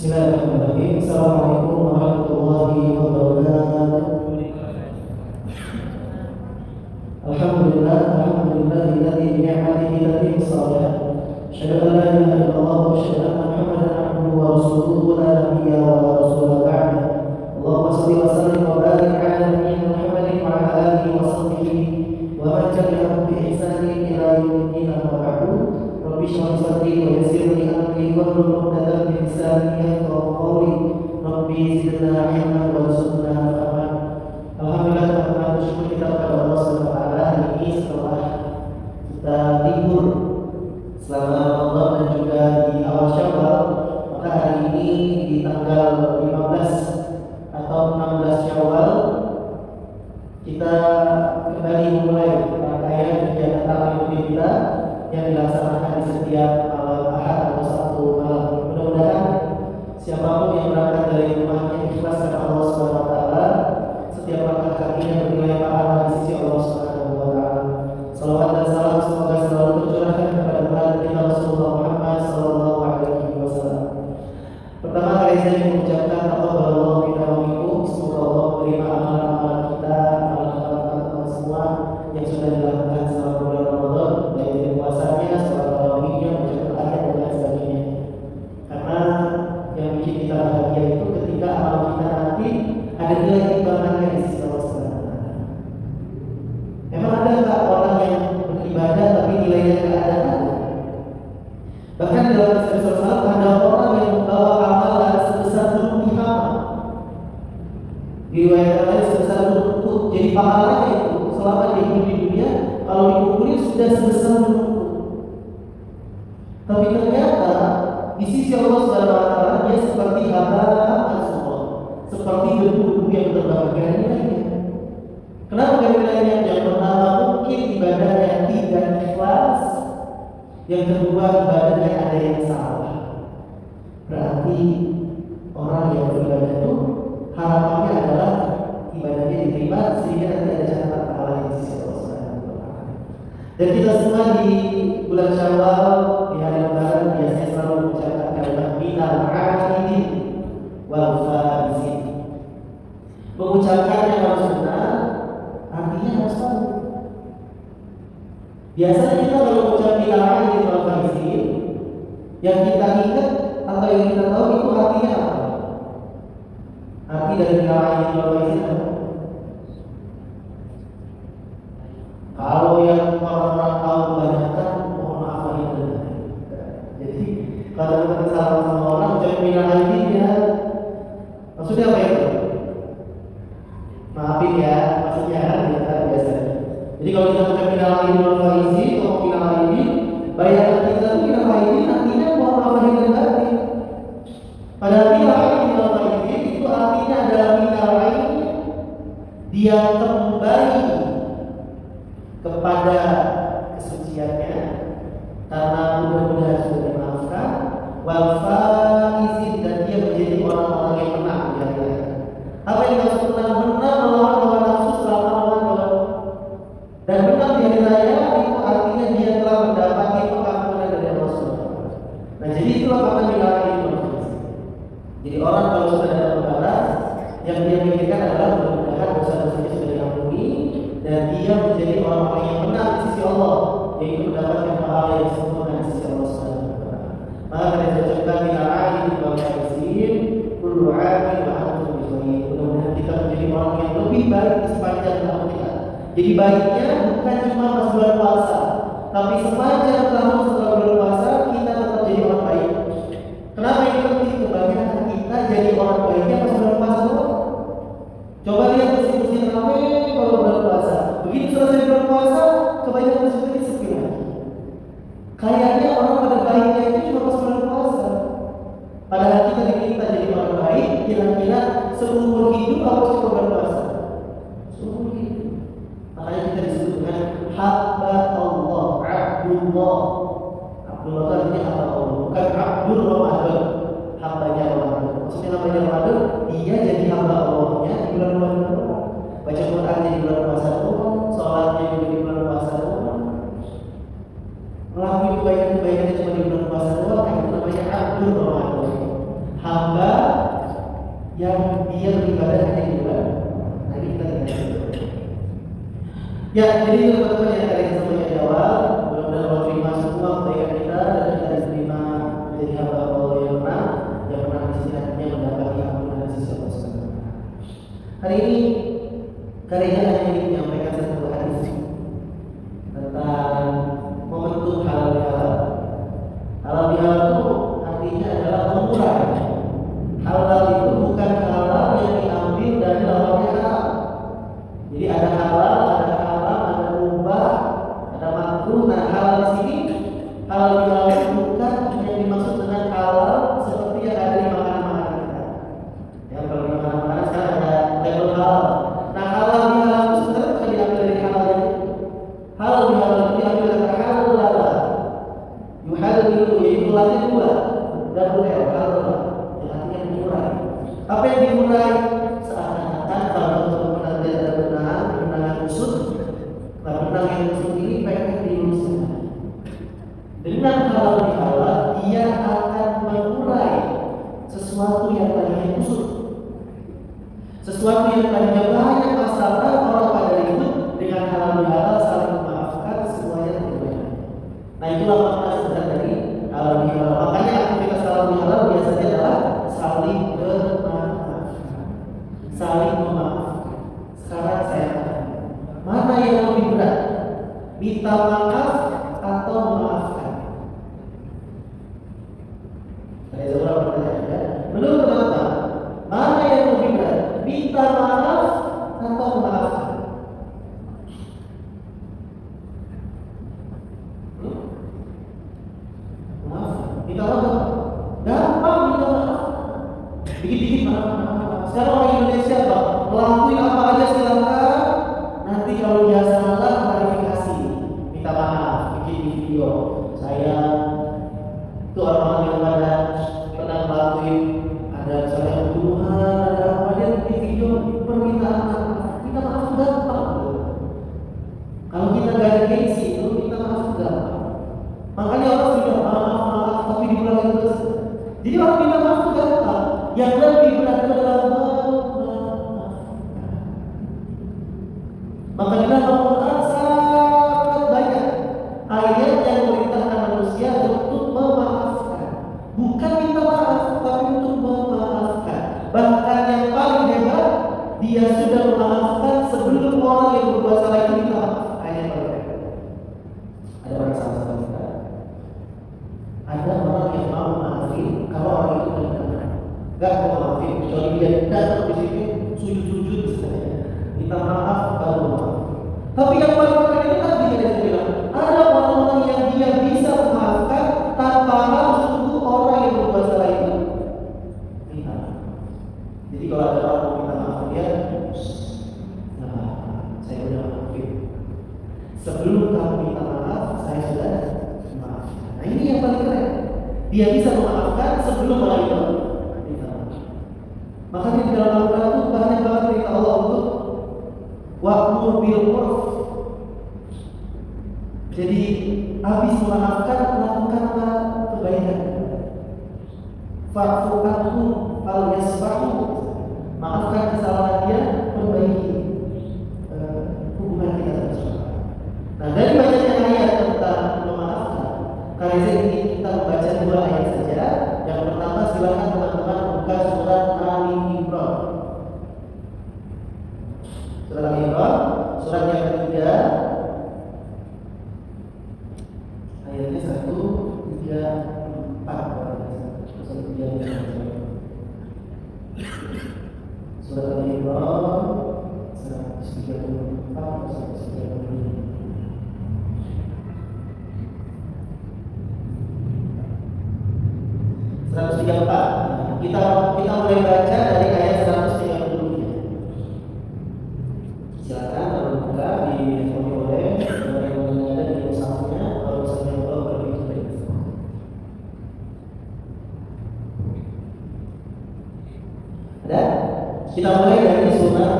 Bismillahirrahmanirrahim. Assalamualaikum warahmatullahi wabarakatuh. Alhamdulillah bi ni'matihi tatimmu shalihat. Asyhadu an la ilaha illallah wa asyhadu anna Muhammadan abduhu wa rasuluhu la nabiyya wa la rasula ba'da. Allahumma shalli wa sallim wa barik ala nabiyyina Muhammadin wa ala alihi wa sahbihi wa man tabi'ahum bi ihsanin ila yaumiddin amma ba'du. Rabbi shrah li sadri wa yassir li amri wahlul 'uqdatam min lisani yafqahu qawli. Rabbi zidna ilman warzuqna fahman. Alhamdulillah, teman-teman, bersyukur kita kepada Allah Subhanahu wa taala hari ini setelah kita libur selama Ramadan dan juga di awal Syawal, maka hari ini di tanggal 15 atau 16 Syawal kita kembali memulai rangkaian kegiatan taklim kita yang dilaksanakan di setiap malam Ahad atau Sabtu malam. Mudah-mudahan siapapun yang berangkat dari rumahnya ikhlas karena Allah Subhanahu wa taala, setiap langkah kakinya bernilai pahala di sisi Allah Subhanahu wa taala. Salawat dan salam semoga selalu tercurahkan kepada Tuhan kita Rasulullah Muhammad sallallahu alaihi wasallam. Pertama kali saya mengucapkan taqabbalallahu minna wa minkum. Semoga Allah menerima amalan-amalan kita, amalan-amalan teman-teman semua yang sudah dilakukan selama bulan Ramadan, baik dari puasanya, sholat tarawihnya, baca ayat dan lain sebagainya. Karena yang bikin kita bahagia itu ketika amal kita nanti ada nilai timbangannya di sisi Allah Subhanahu wa taala. Memang ada nggak orang yang beribadah tapi nilainya nggak ada? Bahkan dalam kisah salaf ada orang yang membawa amalan sebesar gunung Tihamah. Riwayat lain sebesar gunung Uhud. Jadi pahalanya itu selama dia hidup di dunia kalau dikumpulin sudah sebesar gunung Uhud. Tapi ternyata di sisi Allah Subhanahu wa taala dia seperti haba semua, seperti debu-debu yang terbakar. Kenapa nilainya? Yang pertama mungkin ibadahnya tidak ikhlas. Yang kedua ibadahnya ada yang salah. Berarti orang yang beribadah itu harapannya adalah ibadahnya diterima sehingga nanti ada catatan pahala di sisi Allah Subhanahu wa taala. Dan kita semua di bulan Syawal di hari Lebaran biasanya selalu mengucapkan kalimat minal aidin wal faizin. Mengucapkannya harus benar, artinya harus tahu. Biasanya kita kalau mengucap minal aidin wal faizin, yang kita ingat atau yang kita tahu itu artinya apa? Arti dari minal aidin wal faizin apa? Kalau yang orang-orang tahu kebanyakan, mohon maaf lahir dan batin. Jadi kalau kita salah sama orang, ucap minal aidin ya, maksudnya apa itu? Maafin ya, maksudnya kita biasanya. Jadi kalau kita ucap minal aidin wal faizin atau minal aidin, bayangan kita itu minal aidin artinya mohon maaf lahir dan batin. Padahal minal aidin wal faizin itu artinya adalah minal aidin, dia kembali kepada kesuciannya karena mudah-mudahan sudah dimaafkan, wal faizin, dan dia menjadi orang-orang yang menang di hari akhirat. Apa yang maksud menang? Menang melawan hawa nafsu selama Ramadan. Dan menang di hari raya itu artinya dia telah mendapati pengampunan dari Allah Subhanahu wa taala. Nah, jadi itulah makna minal aidin wal faizin. Jadi orang kalau sudah ada lebaran, yang dia pikirkan adalah mudah-mudahan dosa-dosanya sudah diampuni dan dia menjadi orang-orang yang menang di sisi Allah, yaitu mendapatkan pahala yang sempurna di sisi Allah Subhanahu wa taala. Maka kita ucapkan minal aidin wal faizin kullu 'amin wa antum bi khair. Mudah-mudahan kita menjadi orang yang lebih baik di sepanjang tahun kita. Jadi baiknya bukan cuma pas bulan puasa, tapi sepanjang tahun setelah bulan puasa kita tetap jadi orang baik. Kenapa ini penting? Kebanyakan kita jadi orang baiknya pas bulan puasa doang. Coba lihat masjid-masjid ramai kalau bulan puasa. Begitu selesai bulan puasa, kebanyakan masjid sepi lagi. Kayaknya orang pada baiknya itu cuma pas bulan puasa. Padahal kita diminta jadi orang baik, kira-kira seumur hidup harus cukup bulan puasa. Seumur hidup. Makanya kita disebut dengan hamba Allah, Abdullah. Abdullah itu artinya hamba Allah, bukan Abdul Ramadan, hambanya Ramadan. Maksudnya hambanya Ramadan, dia jadi hamba Allahnya di bulan Ramadan. Baca Qurannya di bulan puasa doang, sholatnya juga di bulan puasa doang, ngelakuin kebaikan-kebaikannya cuma di bulan puasa doang, itu namanya Abdul Ramadan. hamba yang dia beribadah hanya di bulan. Nah ini kita tidak. Ya, jadi teman-teman yang tadi saya sampaikan di awal, mudah-mudahan Allah terima semua kebaikan kita dan kita diterima menjadi hamba Allah yang pernah di sisi hatinya mendapati ampunan dari sisi Allah SWT. Hari ini karyanya hanya ingin menyampaikan satu hadis tentang momentum halal bihalal. Halal bihalal itu artinya adalah mengurai. Halal itu bukan halal yang diambil dari lawannya halal. Jadi ada halal, ada haram, ada mubah, ada makruh. Nah halal di sini, halal bihalal itu bukan yang dimaksud dengan halal seperti yang ada di makanan-makanan kita. Ya kalau di makanan-makanan sekarang ada label halal. Nah halal bihalal itu sebenarnya bukan diambil dari halal yang itu. Halal bihalal itu diambil dari halal. Yuhalil itu latih dua, double L, halal. Yang artinya mengurai. Apa yang dimurai? Seakan-akan kalau teman-teman nanti ada benang kusut. Nah benang yang kusut ini pengen diluruskan. Dengan halal bihalal dia akan mengurai sesuatu yang tadinya kusut, sesuatu yang tadinya banyak masalah orang pada ribut. Dengan halal bihalal saling memaafkan semuanya berbeda. Nah itulah makna sebenarnya dari halal bihalal. Makanya aktivitas halal bihalal biasanya adalah saling bermaafkan, saling memaafkan. Sekarang saya tanya, mana yang lebih berat? Minta maaf atau memaafkan? Saya seorang bertanya ya. Menurut teman-teman, mana yang lebih berat? Minta maaf atau memaafkan? Maaf. Minta maaf. Gampang minta maaf. Dikit-dikit maaf. Sekarang orang Indonesia Bang, melakukan apa aja silakan. Nanti kalau dia salah klarifikasi, minta maaf, bikin di video. Saya itu orang-orang yang pernah melakukan ada misalnya pembunuhan, ada apa dia bikin video permintaan maaf. Minta maaf itu gampang. Kalau kita gak ada gengsi itu minta maaf itu gampang. Makanya orang sudah maaf tapi diulangi terus. Jadi orang minta maaf itu gampang. Yang lebih berat adalah memaafkan. Maka di dalam Al-Quran sangat banyak ayat yang memerintahkan manusia untuk memaafkan. Bukan minta maaf, tapi untuk memaafkan. Bahkan yang paling hebat, dia sudah memaafkan sebelum orang yang berbuat salah itu minta maaf. Ayat yang ada orang sama-sama kita. Ada orang yang mau maafin kalau orang itu tidak benar. Gak mau maafin, kecuali dia datang di sini sujud-sujud misalnya. Minta maaf baru maaf. Tapi yang paling keren itu tadi yang saya bilang, ada orang-orang yang dia bisa memaafkan tanpa harus tunggu orang yang berbuat salah itu minta maaf. Jadi kalau ada orang mau minta maaf dia, saya sudah maafin. Sebelum kamu minta maaf, saya sudah maaf. Nah ini yang paling keren. Dia bisa memaafkan sebelum orang itu minta maaf. Makanya di dalam Al-Quran itu banyak banget perintah Allah untuk wa'mur bil 'urf. Jadi habis memaafkan, lakukanlah kebaikan. Fa'fu anhum fal yasfahu. Maafkan kesalahan dia, perbaiki hubungan kita bersama. Nah dari banyaknya ayat tentang memaafkan, kali ini ingin kita membaca dua ayat saja. Yang pertama silakan teman-teman buka surat Ali Imran. Surat Ali Imran, surat yang ketiga, ayatnya 1, 3, 4. Surat Ali Imran 134 135. Kita mulai baca dari ayat 130. Silakan buka di handphone boleh, yang ada di mushafnya, kalau mushafnya belum berbeda baik. Ada? Kita mulai dari surat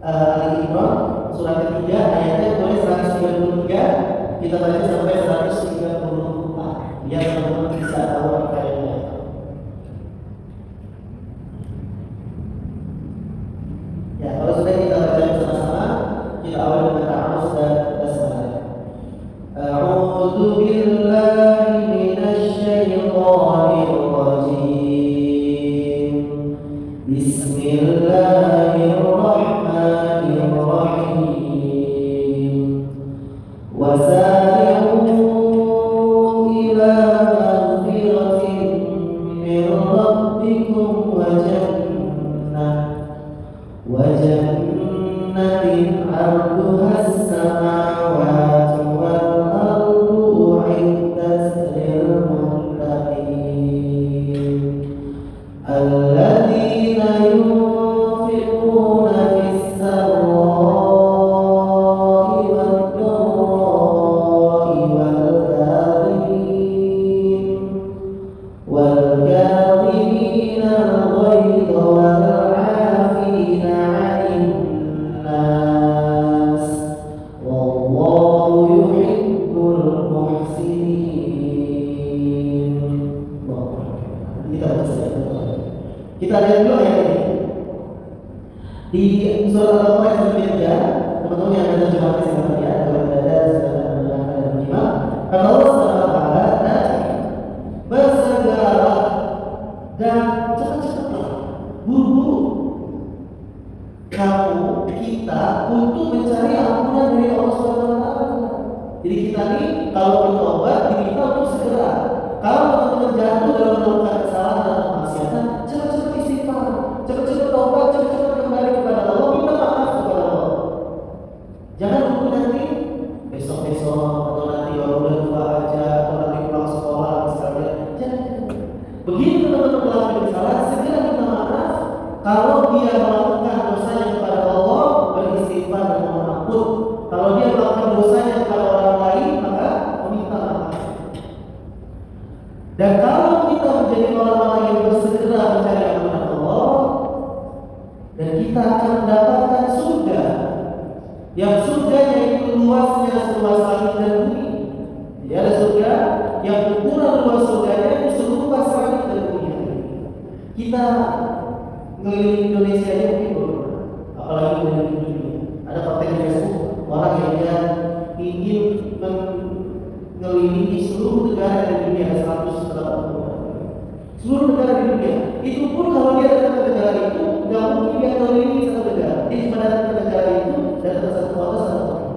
Ali Imran, surat ketiga, ayatnya mulai 133, kita baca sampai 134. Biar teman-teman bisa tahu apa yang ada. Bismillahirrahmanirrahim. Wasari'u ila maghfiratin min rabbikum wa jannatin 'arduhas samawati wal ardu 'iddat lil muttaqin alladzina yunfiquna fis sarra'i wad dharra'i wal kadhimina al-ghayza wal 'afina 'anil nas wallahu yuhibbul muhsinin. Kita lihat dulu ayat ini di surah Al-Baqarah ayat 3. Teman-teman yang ada jemaah silakan ya, kalau tidak ada silakan mendengarkan dan menyimak. Kata Allah Subhanahu wa taala, bersegeralah dan cepat-cepatlah, buru-buru kamu kita untuk mencari ampunan dari Allah Subhanahu wa taala. Jadi kita ini kalau bertobat diminta untuk segera. Kalau teman-teman jatuh dalam melakukan kesalahan atau kemaksiatan, cepat-cepat istighfar, cepat-cepat taubat, cepat-cepat kembali kepada Allah, minta maaf kepada Allah. Jangan tunggu nanti besok-besok atau nanti baru lupa aja atau nanti pulang sekolah misalnya. Jangan. Begitu teman-teman melakukan kesalahan, segera minta maaf. Kalau dia melakukan dosanya kepada Allah, beristighfar dan mohon ampun. Kalau dia melakukan dosanya kepada orang lain, maka meminta maaf. Dan kalau kita menjadi orang-orang yang bersegera mencari ampunan Allah, dan kita akan mendapatkan surga, yang surganya itu luasnya seluas langit dan bumi. Jadi ada surga yang ukuran luas surganya itu seluas langit dan bumi. Kita ngeliling Indonesia aja mungkin belum, apalagi ngeliling dunia. Ada konten di Facebook orang yang dia ingin mengelilingi seluruh negara di dunia, 180 seluruh negara di dunia. Itu pun kalau dia datang ke negara itu nggak mungkin dia ngelilingi satu negara. Dia cuma datang ke negara itu dan ke satu kota satu kota.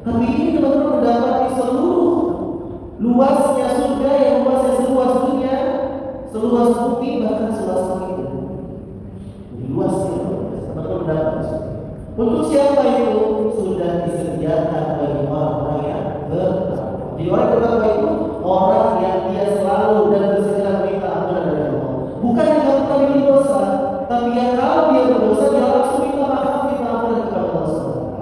Tapi ini teman-teman mendapati seluruh luasnya surga yang luasnya seluas dunia, seluas bumi, bahkan seluas langit. Luasnya teman-teman mendapati surga. Untuk siapa itu? Sudah disediakan bagi orang-orang yang bertakwa. Di orang bertakwa itu orang yang dia selalu dan bersegera meminta ampunan dari Allah. Bukan yang tidak pernah bikin dosa, tapi yang kalau dia berdosa dia langsung minta maaf, minta ampunan kepada Allah SWT.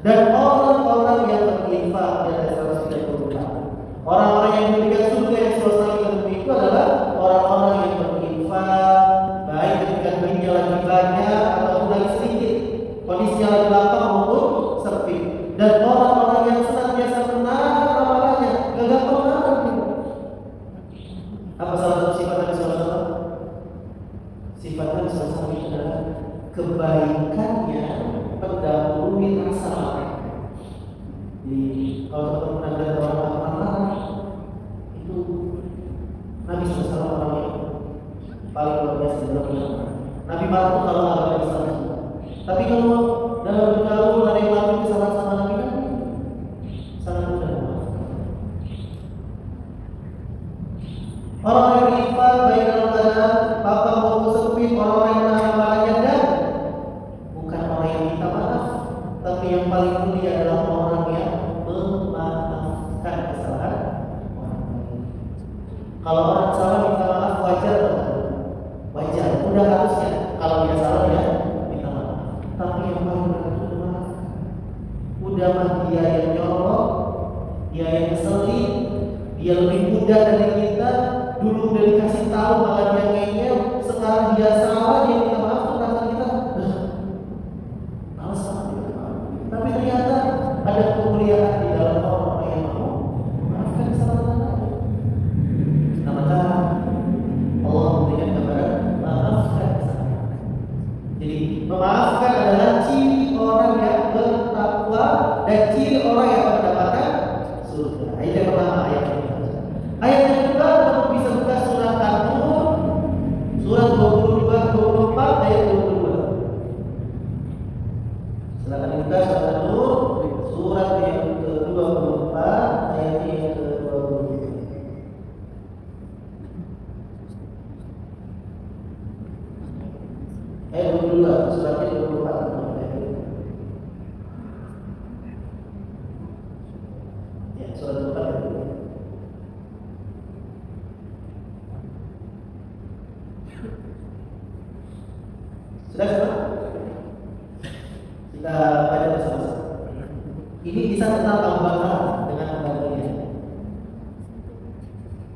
Dan orang-orang yang berinfak di atas 130 tahun, orang-orang yang memberikan surga yang seluas langit dan bumi itu adalah orang-orang yang berinfak, baik ketika duitnya lagi banyak ataupun lagi sedikit, kondisinya lagi lapang maupun sempit. Dan orang-orang yang senantiasa menahan amalannya, gak gampang marah. Apa salah satu sifat Nabi SAW? Sifat Nabi SAW itu adalah kebaikannya mendahului rasa marah. Jadi kalau teman-teman ada orang marah, itu Nabi SAW orang yang paling luar biasa dalam marah. Nabi marah itu kalau ada kesalahan. Tapi kalau dalam bergaul ada yang melakukan kesalahan sama Nabi kan sangat mudah. Orang yang berinfak baik dalam keadaan lapang maupun sempit, orang yang menahan amalannya, dan bukan orang yang minta maaf, tapi yang paling mulia adalah orang yang memaafkan kesalahan orang lain. Kalau orang salah minta maaf wajar, wajar, udah harusnya. Kalau dia salah ya minta maaf. Tapi yang paling benar itu maaf. Udah mah dia yang nyolong, dia yang ngeselin, dia lebih muda dari kita. Dulu Ayat 22, suratnya 24. Ya, surat 24 itu. Sudah semua? Kita baca bersama-sama. Ini bisa tentang Abu Bakar dengan pembantunya.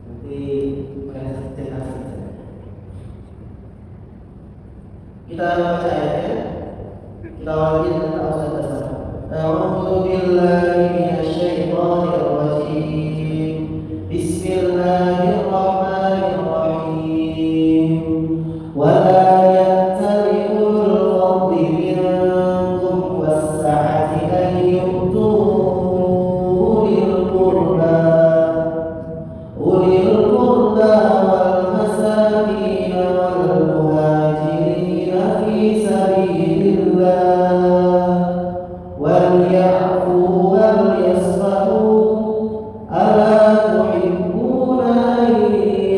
Nanti mengenai cerita. Kita baca ayatnya. Kita awali dengan Al-Quran bersama. A'udzu billahi minasy syaithanir rajim. Bismillahirrahmanirrahim. Wa la ya'tali ulul fadli minkum was-sa'ati an yu'tu ulil qurba wal masakin wal muhajirin fi sabilillah wal ya'fu wal yasfahu ala tuhibbuna an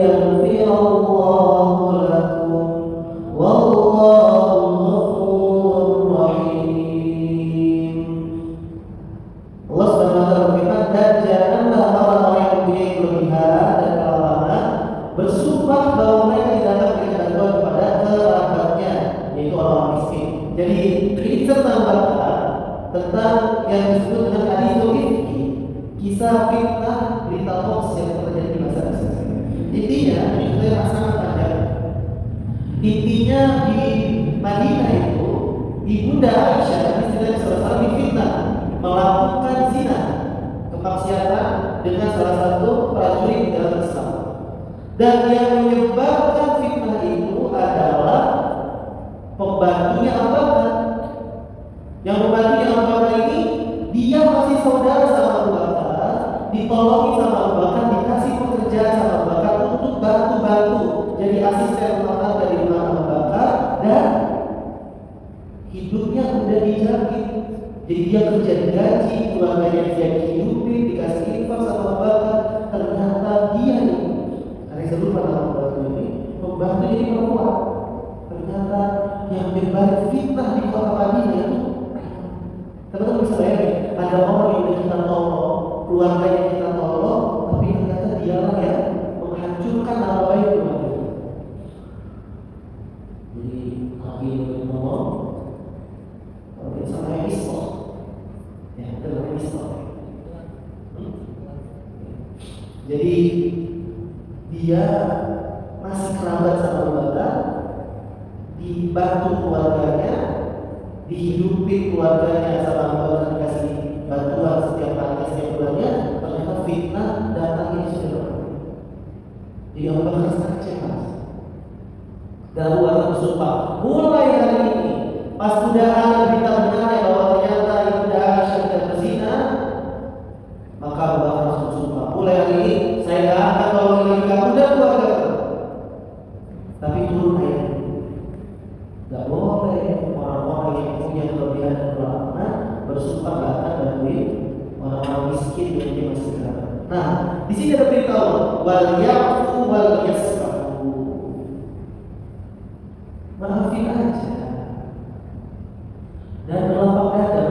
yaghfirallahu lakum wallahu ghafurur rahim. Allah Subhanahu wa taala berfirman, dan janganlah orang-orang yang mempunyai kelebihan dan kelapangan bersumpah bahwa mereka tidak akan memberikan bantuan kepada kerabatnya, yaitu orang miskin. Jadi ini tentang tentang yang disebut dengan hadis ifki, kisah fitnah, berita hoax yang terjadi di masa Islam. Intinya ini sebenarnya sangat panjang. Intinya di Madinah itu ibunda Aisyah istilahnya salah difitnah melakukan zina, kemaksiatan dengan salah satu prajurit di dalam Islam. Dan yang menyebabkan fitnah itu adalah pembantunya Abu Bakar. Yang pembantunya Abu Bakar ini dia masih saudara sama Abu Bakar, ditolongi sama Abu Bakar, dikasih pekerjaan sama Abu Bakar untuk bantu-bantu jadi asisten rumah tangga di rumah Abu Bakar, dan hidupnya udah dijamin. Jadi dia kerja digaji, keluarganya dia dihidupin, dikasih infak sama Abu Bakar. Ternyata dia ini, karena saya lupa nama pembantu ini, pembantu jadi perempuan. Ternyata yang berbalik fitnah di kota Madinah itu, teman-teman bisa bayangin, ada orang yang kita tolong, keluarga yang kita tolong, tapi ternyata dialah yang menghancurkan nama baik keluarga. Jadi lagi ngomong, kalau sama yang Islam, ya itu namanya Islam. Jadi dia masih kerabat sama Abu Bakar, dibantu keluarganya, dihidupin keluarganya sama Abu Bakar, dikasih bantuan setiap hari setiap bulannya. Ternyata fitnah datangnya sudah. Jadi Abu Bakar sangat cemas. Dan Abu Bakar bersumpah, mulai hari ini, pas sudah ada berita benarnya bahwa ternyata ibunda Aisyah tidak berzina, maka Abu Bakar langsung bersumpah, mulai hari ini saya tidak akan bawa lagi kamu dan keluarga kamu. Tapi turun ayat, tidak boleh orang-orang yang punya kelebihan dan kelapangan bersumpah tidak akan bantuin orang-orang miskin yang dia masih kerabat. Nah, di sini ada beritahu wal ya'fu wal yasfahu. Maafin aja. Dan berlapang dada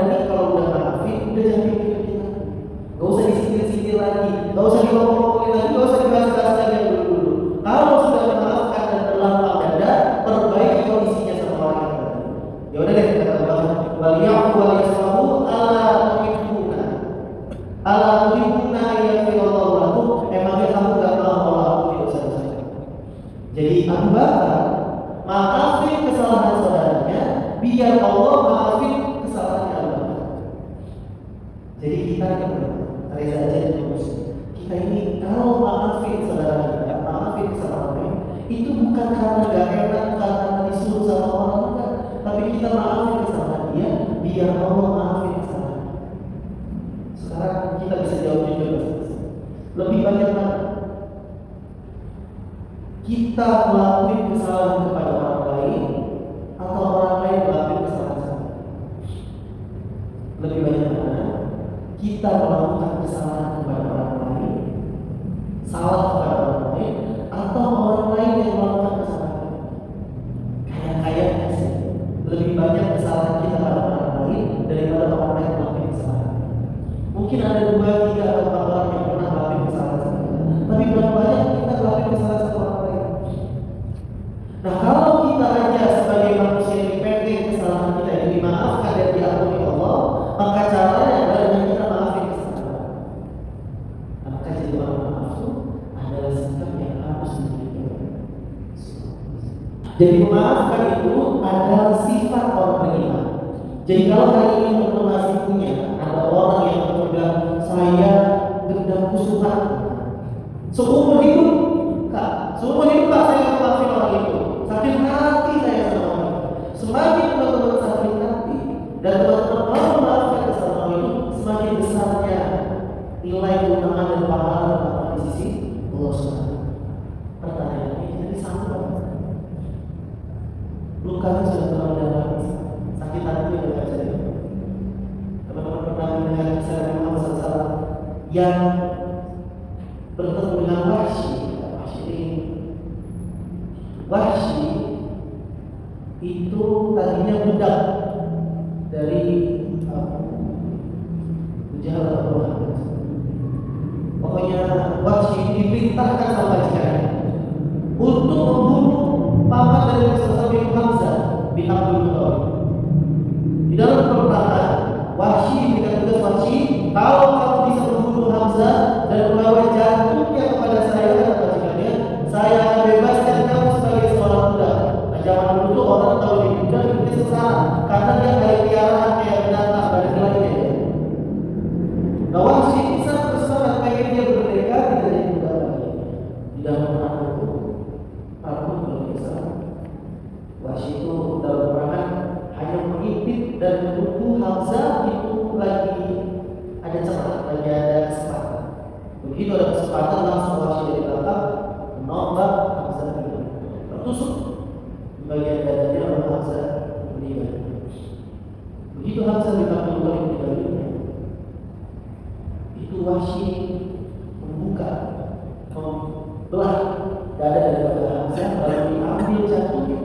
ini kalau udah maafin, udah jangan pikir-pikir lagi. Gak usah disindir-sindir lagi, gak usah diomongin lagi, gak usah dibahas-bahas lagi yang dulu-dulu. Kalau sudah memaafkan dan berlapang dada, perbaiki kondisinya sama orang yang tadi. Ya udah deh, kata Allah, wal ya'fu wal yasfahu ala tuhibbuna yaghfirallahu lakum. Emangnya kamu gak mau Allah ampuni dosa-dosa? Jadi Abu Bakar maafin kesalahan saudaranya biar Allah maafin kesalahannya Abu Bakar. Jadi kita Reza aja terus. Kita ini kalau maafin saudara kita, maafin kesalahan lain, itu bukan karena gak enak, bukan karena disuruh sama orang, bukan. Tapi kita maafin kesalahan dia biar Allah maafin kesalahan. Sekarang kita bisa jawab juga lebih banyak mana? Kita melakukan kesalahan kepada orang lain atau orang lain melakukan kesalahan sama? Lebih banyak mana? Kita melakukan kesalahan kepada orang lain, salah kepada orang lain, atau orang lain yang melakukan kesalahan? Kayak kalau kita aja sebagai manusia yang pendek kesalahan kita ini dimaafkan dan diampuni Allah, maka caranya adalah dengan kita maafin kesalahan. Maka jadi orang maaf itu adalah sikap yang harus dimiliki. Jadi memaafkan itu adalah sifat orang beriman. Jadi kalau hari ini teman-teman masih punya ada orang yang bilang saya dendamku suka seumur hidup, Kak, seumur hidup Kak saya akan maafin orang itu. Sakit hati saya sama orang itu. Semakin teman-teman sakit hati dan teman-teman mau memaafkan kesalahan orang itu, semakin besarnya nilai keutamaan dan pahala di sisi Allah Subhanahu. Pertanyaannya jadi sama. Lukanya sudah terlalu dalam, sakit hati sudah tidak jadi. Teman-teman pernah mendengar kisah Nabi Muhammad SAW yang bertemu dengan Wahsy itu tadinya budak dari Abu Jahal. Pokoknya Wahsy diperintahkan sama majikannya untuk membunuh paman dari Rasulullah bin Hamzah bin Abdul Muthalib. Di dalam peperangan, Wahsy diberikan tugas, Wahsy, kalau kamu bisa membunuh Hamzah dan membawa jantungnya kepada saya, kata majikannya, saya akan bebaskan kamu sebagai seorang budak. Nah, zaman dulu tuh orang kalau di budak itu sesat karena dia kayak piaraan kayak binatang dan lainnya. Nah, Wahsy sangat bersemangat pengen dia merdeka, tidak jadi budak lagi. Di dalam perang itu, takut kalau bisa. Wahsy itu dalam peperangan hanya mengintip dan menunggu Hamzah itu lagi ada cepat, lagi ada kesempatan. Begitu ada kesempatan langsung Wahsy dari belakang menembak Hamzah itu, tertusuk di bagian dadanya oleh Hamzah meninggal. Begitu Hamzah dipanggil oleh meninggalnya, itu Wahsy membuka, membelah dada daripada Hamzah lalu diambil jantungnya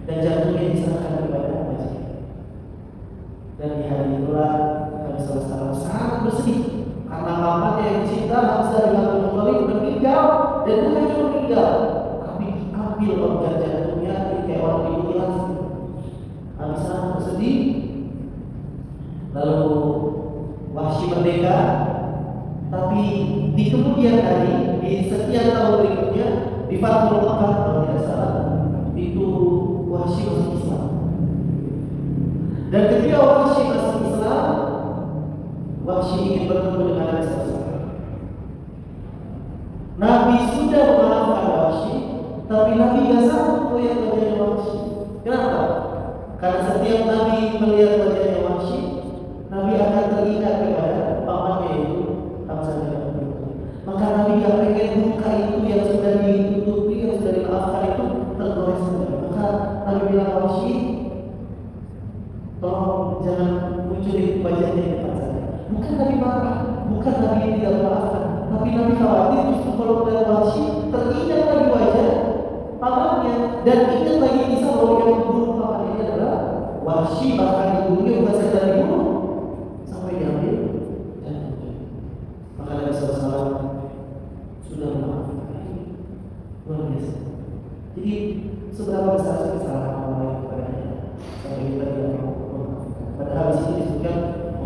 dan jantungnya diserahkan kepada majikan. Dan di hari itulah Nabi SAW sangat bersedih karena pamannya yang dicinta Hamzah bin Abdul Muthalib meninggal, dan bukan cuma meninggal, tapi diambil organ jantungnya kayak orang dimutilasi. Nabi sangat bersedih. Lalu Wahsy merdeka, tapi di kemudian hari, di sekian tahun berikutnya, di Fathul Makkah kalau tidak salah, itu Wahsy masuk Islam. Dan ketika Wahsy masuk Islam, Wahsy ingin bertemu dengan Nabi SAW. Nabi sudah memaafkan Wahsy, tapi Nabi tidak sanggup melihat wajahnya Wahsy. Kenapa? Karena setiap Nabi melihat wajahnya Wahsy, Nabi akan teringat kepada pamannya itu Hamzah bin Abdul Muthalib. Maka Nabi tidak pengen luka itu yang sudah ditutupi, yang sudah dimaafkan itu tergores kembali. Maka Nabi bilang, Wahsy, tolong jangan muncul wajahnya di depan saya. Bukan Nabi marah, bukan Nabi tidak memaafkan, tapi Nabi khawatir justru kalau melihat Wahsy teringat lagi wajah pamannya dan ingat lagi kisah bahwa yang membunuh pamannya ini adalah Wahsy, bahkan dibunuhnya bukan saja dibunuh, sampai diambil jantungnya. Maka Nabi SAW sudah memaafkan. Luar biasa. Jadi seberapa besar sih kesalahan orang lain kepadanya sampai kita tidak mau memaafkan. Padahal di sini disebutkan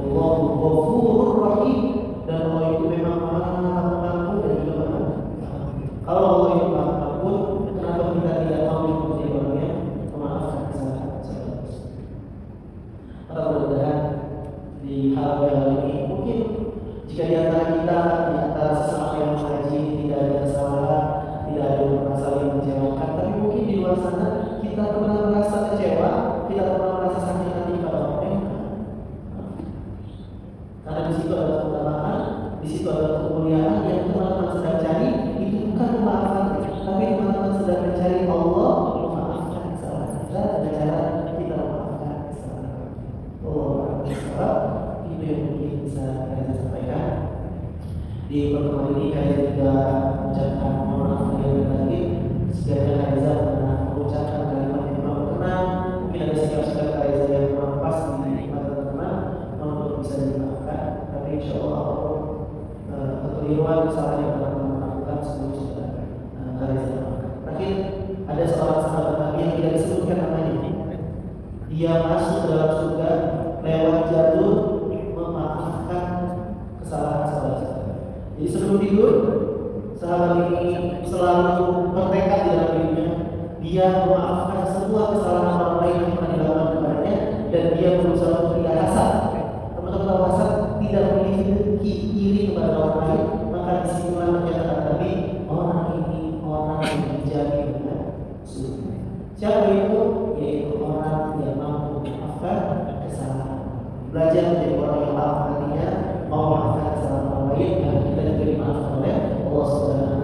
Allahu Ghafurur Rahim, dan Allah itu memang Maha Pengampun dan juga Maha Pengampun. Kalau Allah itu Maha Pengampun, kenapa kita tidak mau menjadi orang yang memaafkan kesalahan saudara? Maka mudah-mudahan di hal yang ini mungkin jika di antara kita, di antara sesama yang mengaji tidak ada kesalahan, tidak ada pernah saling mengecewakan, tapi mungkin di luar sana kita pernah merasa kecewa, kita pernah merasa sakit hati pada orang lain. Karena di situ ada keutamaan, di situ ada kemuliaan yang teman-teman sedang cari. Itu bukan memaafkan, tapi teman-teman sedang mencari Allah memaafkan kesalahan kita dengan cara kita memaafkan kesalahan. Allah itu yang mungkin bisa saya sampaikan. Di pertemuan ini saya juga mengucapkan mohon maaf lahir dan batin. Sekiranya Reza pernah mengucapkan kalimat yang kurang berkenan, mungkin ada sikap-sikap Reza yang kurang pas di mata teman-teman, mohon bisa dimaafkan. Tapi insya Allah kekeliruan kesalahan yang telah teman-teman lakukan sebelum sudah Reza maafkan. Terakhir, ada seorang sahabat dia masuk ke dalam surga lewat jalur memaafkan kesalahan sahabat. Jadi sebelum tidur, sahabat ini selalu bertekad di dalam dirinya, dia memaafkan semua kesalahan orang lain yang pernah dilakukan kepadanya, dan dia berusaha untuk tidak hasad. Teman-teman tahu hasad tidak memiliki iri kepada orang lain, maka disitulah menyatakan Nabi, orang ini orang yang menjadi dengan surga. Siapa itu? Yaitu orang yang mampu memaafkan kesalahan. Belajar menjadi orang yang maaf hatinya, mau memaafkan kesalahan orang lain, dan kita juga dimaafkan oleh Allah Subhanahu